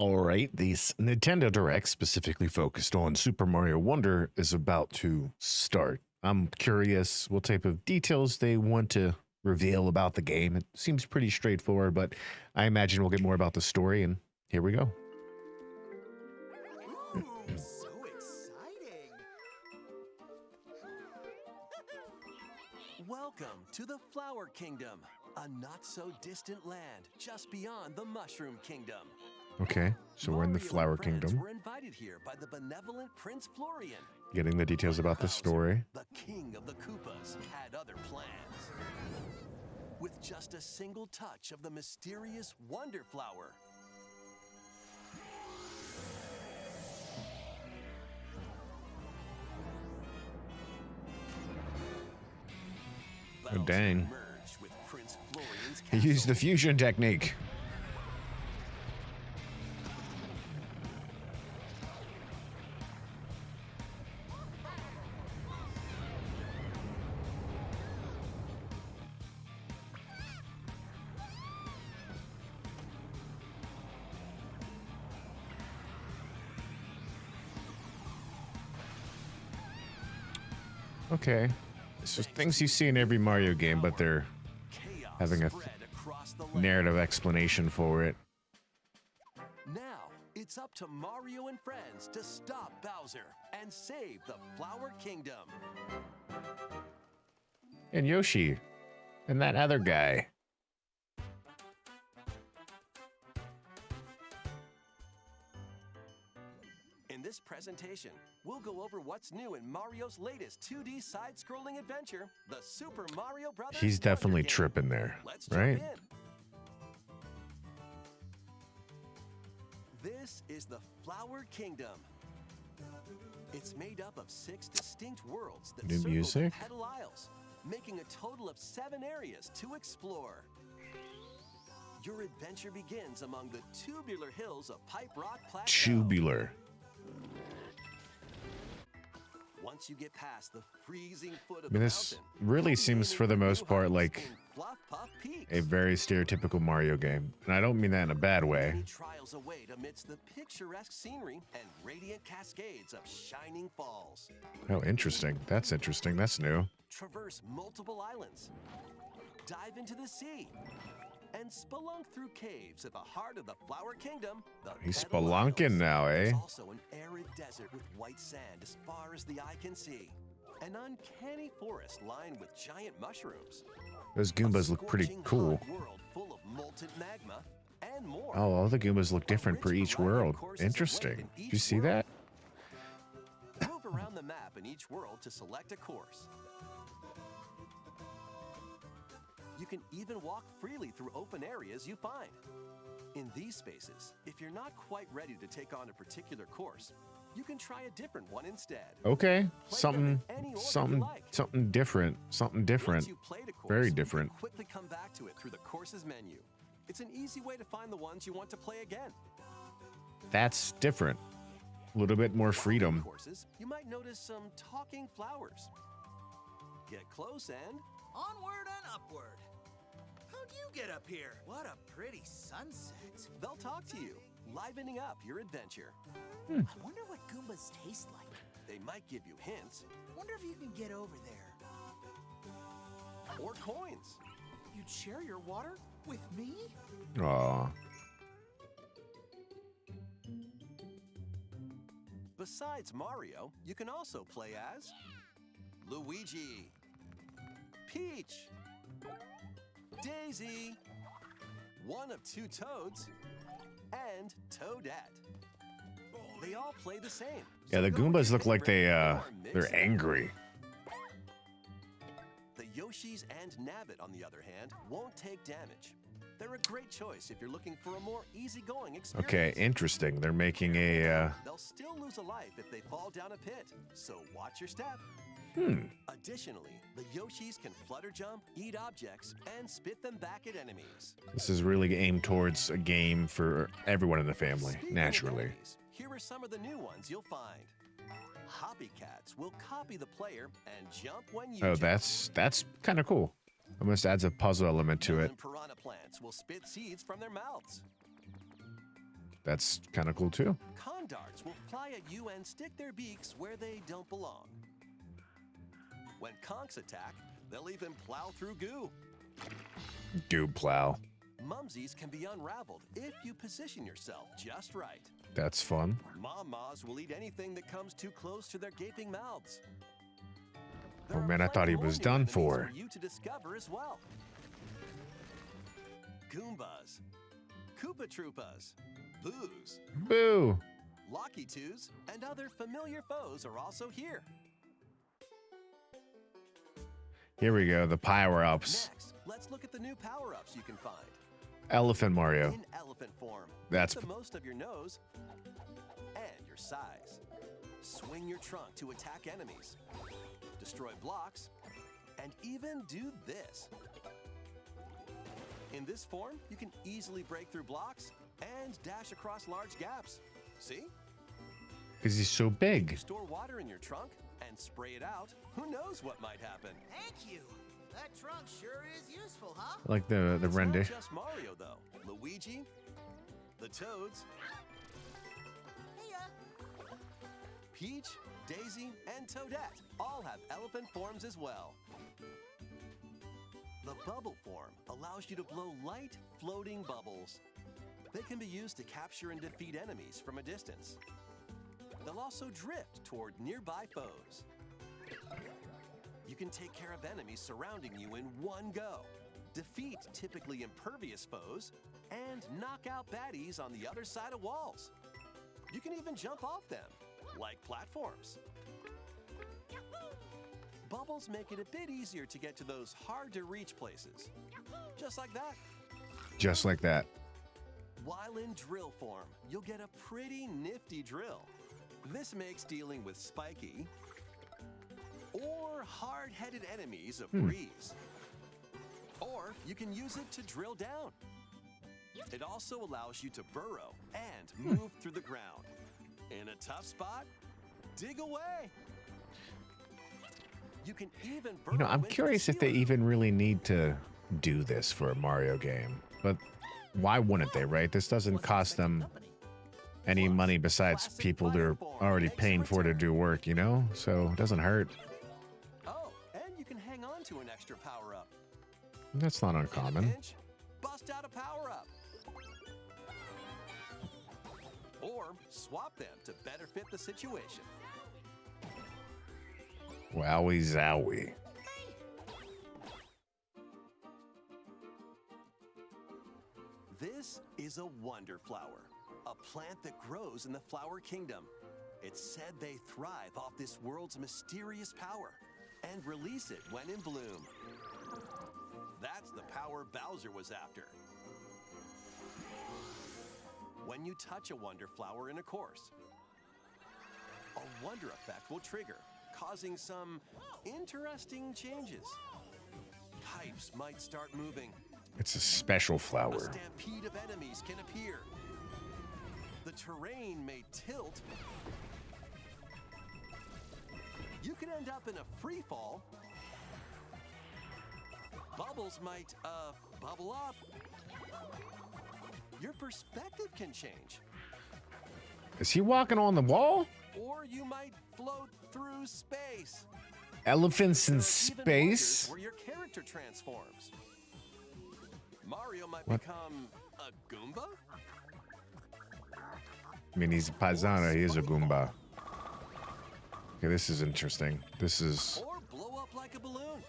All right, this Nintendo Direct specifically focused on Super Mario Wonder is about to start. I'm curious what type of details they want to reveal about the game. It seems pretty straightforward, but I imagine we'll get more about the story, and here we go. Ooh, so exciting! Welcome to the Flower Kingdom, a not-so-distant land just beyond the Mushroom Kingdom. Okay, so we're in the Mario and Flower friends Kingdom, were invited here by the benevolent Prince Florian. getting the details about the story. The king of the Koopas had other plans. With just a single touch of the mysterious Wonder Flower, Oh, dang. merged with Prince Florian's He used the castle. fusion technique. Okay. So things you see in every Mario game, but they're Chaos having a spread across the land. narrative explanation for it. Now, it's up to Mario and friends to stop Bowser and save the Flower Kingdom. And Yoshi. And that other guy. In this presentation, we'll go over what's new in Mario's latest 2D side-scrolling adventure, the Super Mario Bros. He's Wonder definitely Game. tripping there, Let's jump right? in. This is the Flower Kingdom. It's made up of 6 distinct worlds that New circle music? the Petal Isles, making a total of 7 areas to explore. Your adventure begins among the tubular hills of Pipe Rock Plateau. Tubular. Once you get past the freezing foot of I mean, the this mountain, really you'll be seems aiming for the new most part heights like in Fluff Puff Peaks. a very stereotypical Mario game. And I don't mean that in a bad way. Many trials await amidst the picturesque scenery and radiant cascades of shining falls. Oh, interesting. That's interesting. That's new. Traverse multiple islands, dive into the sea, and spelunk through caves at the heart of the Flower Kingdom. The He's Petal spelunking Isles. now, eh? There's also an arid desert with white sand as far as the eye can see. An uncanny forest lined with giant mushrooms. Those A Goombas look pretty scorching cool. hot world full of molten magma and more. Oh, all the Goombas look different A per rich each variety of world. courses Interesting. await in Did each you see world. that? Move around the map in each world to select a course. You can even walk freely through open areas you find. In these spaces, if you're not quite ready to take on a particular course, you can try a different one instead. Okay. Play Something, them in any order you something, like. something different. Something different. Once you've played a course, Very you can different. quickly come back to it through the courses menu. It's an easy way to find the ones you want to play again. That's different. A little bit more While in freedom. courses, you might notice some talking flowers. Get close and Onward and upward. How'd you get up here? What a pretty sunset. they'll talk to you, livening up your adventure. I wonder what Goombas taste like. They might give you hints Wonder if you can get over there. or coins. You'd share your water with me? Aw. Besides Mario, you can also play as Luigi, Peach, Daisy, one of 2 Toads, and Toadette. They all play the same. Yeah, so the go with Goombas your look like favorite they, or mix they're it up. angry. The Yoshis and Nabbit, on the other hand, won't take damage. They're a great choice if you're looking for a more easygoing experience. Okay, interesting. They're making a, They'll still lose a life if they fall down a pit, so watch your step. Additionally, the Yoshis can flutter jump, eat objects, and spit them back at enemies. this is really aimed towards a game for everyone in the family, Speaking of naturally. enemies, here are some of the new ones you'll find. Hoppy cats will copy the player and jump when you Oh, jump. that's kind of cool. Almost adds a puzzle element to it. And piranha plants will spit seeds from their mouths. That's kind of cool too. Condarts will fly at you and stick their beaks where they don't belong. When conchs attack, they'll even plow through goo. Goo plow. Mumsies can be unraveled if you position yourself just right. That's fun. Mom-Mas will eat anything that comes too close to their gaping mouths. Oh There are man, I thought he plenty was more new done enemies for. you to discover as well. Goombas, Koopa Troopas, Boos, Boo. Locky Twos, and other familiar foes are also here. Here we go, the power-ups. Next, let's look at the new power-ups you can find. Elephant Mario. In elephant form, That's make the most of your nose and your size. Swing your trunk to attack enemies, destroy blocks, and even do this. In this form, you can easily break through blocks and dash across large gaps. See? because he's so big. Store water in your trunk and spray it out. Who knows what might happen? Thank you. That trunk sure is useful, huh? Like the It's render. not just Mario, though. Luigi, the Toads, Hey, Peach, Daisy, and Toadette all have elephant forms as well. The bubble form allows you to blow light, floating bubbles. They can be used to capture and defeat enemies from a distance. They'll also drift toward nearby foes. You can take care of enemies surrounding you in one go, defeat typically impervious foes, and knock out baddies on the other side of walls. You can even jump off them, like platforms. Bubbles make it a bit easier to get to those hard-to-reach places. Just like that. Just like that. While in drill form, you'll get a pretty nifty drill. This makes dealing with spiky or hard-headed enemies a breeze. Or you can use it to drill down. It also allows you to burrow and move through the ground. In a tough spot, dig away. You can even burrow You know, I'm into the curious if they ceiling. even really need to do this for a Mario game. But why wouldn't they, right? This doesn't cost them any money besides people they're already paying for to do work, you know? So it doesn't hurt. Oh, and you can hang on to an extra power-up. That's not In a uncommon. pinch, bust out a power-up. Or swap them to better fit the situation. Wowie zowie. This is a wonder flower, a plant that grows in the flower kingdom. It's said they thrive off this world's mysterious power and release it when in bloom. That's the power Bowser was after. When you touch a wonder flower in a course, a wonder effect will trigger, causing some interesting changes. Pipes might start moving. It's a special A flower. stampede of enemies can appear. The terrain may tilt. You could end up in a free fall. Bubbles might, bubble up. Your perspective can change. Is he walking on the wall? Or you might float through space. Elephants in There are even wonders space? where your character transforms. Mario might What? become a Goomba? I mean, he's a paisano. He is a Goomba. Okay, this is interesting. This is... Or blow up like a balloon.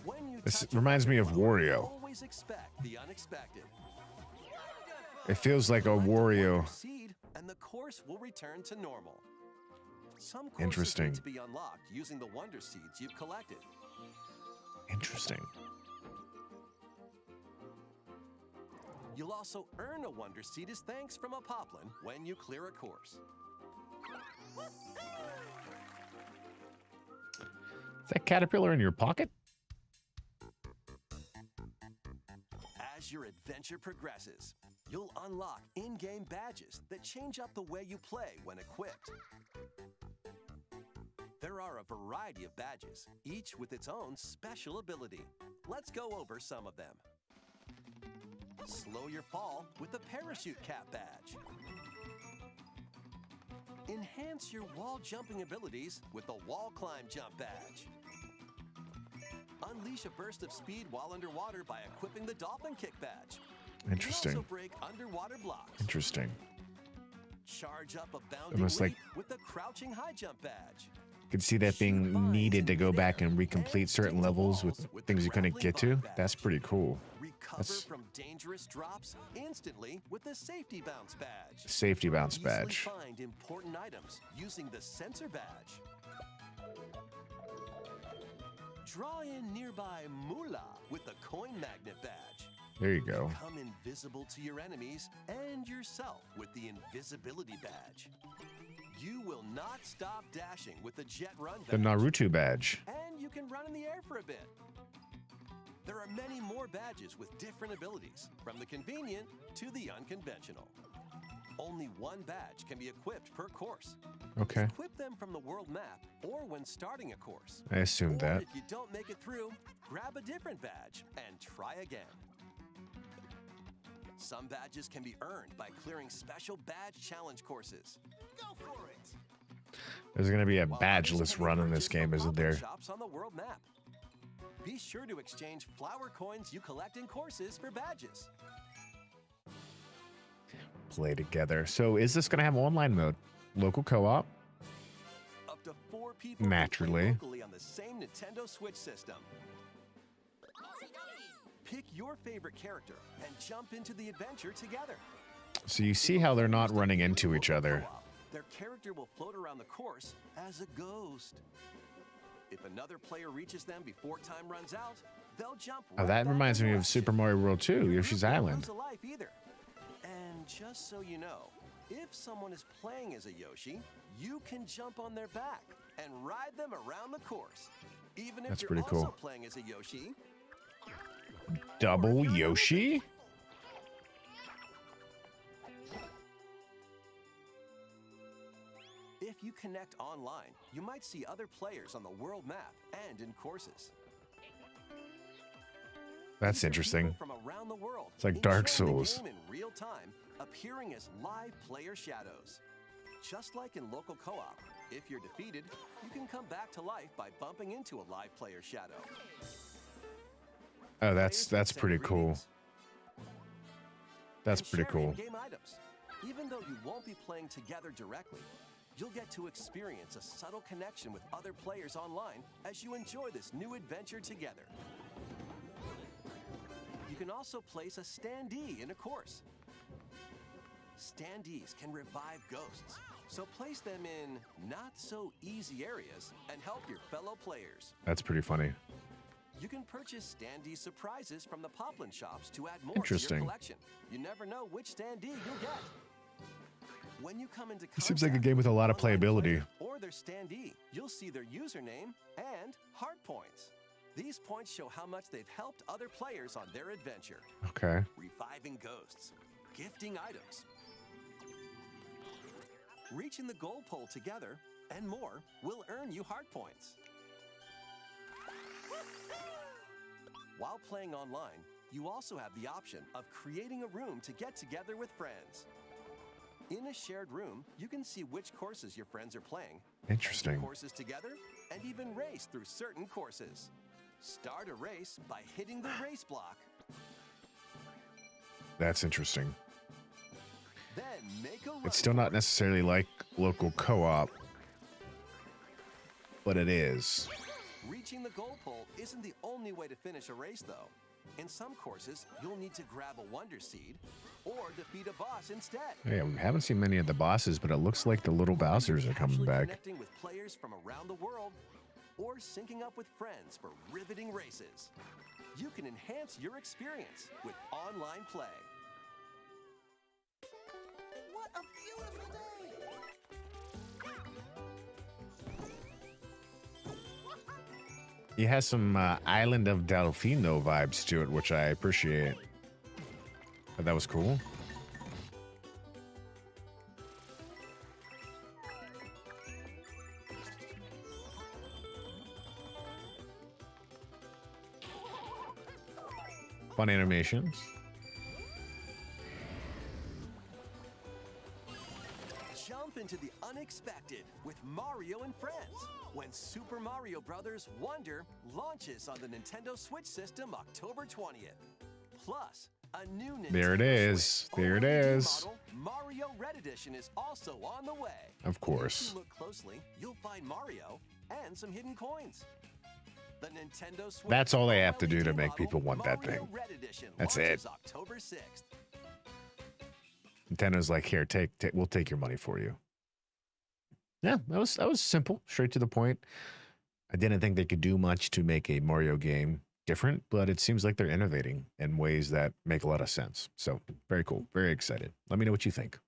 When you This touch a reminds me of flower, Wario. Always expect the unexpected. It feels like a Collect wonder Wario. seed, and the course will return to normal. Some courses Interesting. need to be unlocked using the wonder seeds you've collected. Interesting. You'll also earn a wonder seed as thanks from a poplin when you clear a course. Is that caterpillar in your pocket? As your adventure progresses, you'll unlock in-game badges that change up the way you play when equipped. There are a variety of badges, each with its own special ability. Let's go over some of them. Slow your fall with the parachute cap badge. Enhance your wall jumping abilities with the wall climb jump badge. Unleash a burst of speed while underwater by equipping the dolphin kick badge. Interesting. You also break underwater blocks. Interesting. Charge up a bounding Almost leap like with the crouching high jump badge. could see that being needed to go back and recomplete certain levels with things you couldn't get to. That's pretty cool. Recover That's from dangerous drops instantly with the safety bounce badge. safety bounce Easily badge. find important items using the sensor badge. Draw in nearby moolah with the coin magnet badge. There you go. Become invisible to your enemies and yourself with the invisibility badge. You will not stop dashing with the jet run badge. The Naruto badge. And you can run in the air for a bit. There are many more badges with different abilities, from the convenient to the unconventional. Only one badge can be equipped per course. Okay. Equip them from the world map or when starting a course. I assumed Or that. if you don't make it through, grab a different badge and try again. Some badges can be earned by clearing special badge challenge courses. Go for it! There's going to be a While badgeless others can run be in this purchased game, from isn't pop-up there? shops on the world map. Be sure to exchange flower coins you collect in courses for badges. Play together. So is this going to have online mode? Local co-op? Up to 4 people Naturally. can play locally on the same Nintendo Switch system. Pick your favorite character and jump into the adventure together. So you see how they're not running into each other. Their character will float around the course as a ghost. If another player reaches them before time runs out, they'll jump Oh, right that back reminds into me of action. Super Mario World 2, Your Yoshi's group won't Island. lose a life either. And just so you know, if someone is playing as a Yoshi, you can jump on their back and ride them around the course. Even if That's you're pretty also cool. playing as a Yoshi. Double Yoshi? If you connect online, you might see other players on the world map and in courses. That's These are interesting. people from around the world. It's like Dark enjoying the Souls. game in real time, appearing as live player shadows. Just like in local co-op, if you're defeated, you can come back to life by bumping into a live player shadow. Oh, Players that's can send pretty cool. greetings That's and pretty share cool. in-game items. Even though you won't be playing together directly, you'll get to experience a subtle connection with other players online as you enjoy this new adventure together. You can also place a standee in a course. Standees can revive ghosts, so place them in not-so-easy areas and help your fellow players. That's pretty funny. You can purchase standee surprises from the Poplin shops to add more to Interesting. your collection. You never know which standee you'll get. When you come into It seems like a contact game with a lot of online playability. player or their standee, you'll see their username and heart points. These points show how much they've helped other players on their adventure. Okay. Reviving ghosts, gifting items, reaching the goal pole together, and more will earn you heart points. While playing online, you also have the option of creating a room to get together with friends. In a shared room, you can see which courses your friends are playing, Interesting. enter courses together, and even race through certain courses. Start a race by hitting the race block. That's interesting. Then make a run. It's still not necessarily like local co-op, but it is. Reaching the goal pole isn't the only way to finish a race, though. In some courses, you'll need to grab a Wonder Seed or defeat a boss instead. Yeah, we haven't seen many of the bosses, but it looks like the little Bowsers are coming Casually back. Connecting with players from around the world or syncing up with friends for riveting races. You can enhance your experience with online play. What a beautiful day! It has some Island of Delfino vibes to it, which I appreciate. But that was cool. Fun animations. Jump into the unexpected with Mario and Friends when Super Mario Bros. Wonder launches on the Nintendo Switch system October 20th. Plus, a new Nintendo There it is. Switch There it OLED is. model, Mario Red Edition, is also on the way. Of If course. you look closely, you'll find Mario and some hidden coins. The Nintendo Switch That's all they have to do to OLED make model, people want that Mario thing. Red Edition, That's launches it. October 6th. Nintendo's like, here, we'll take your money for you. Yeah, that was simple, straight to the point. I didn't think they could do much to make a Mario game different, but it seems like they're innovating in ways that make a lot of sense. So very cool, very excited. Let me know what you think.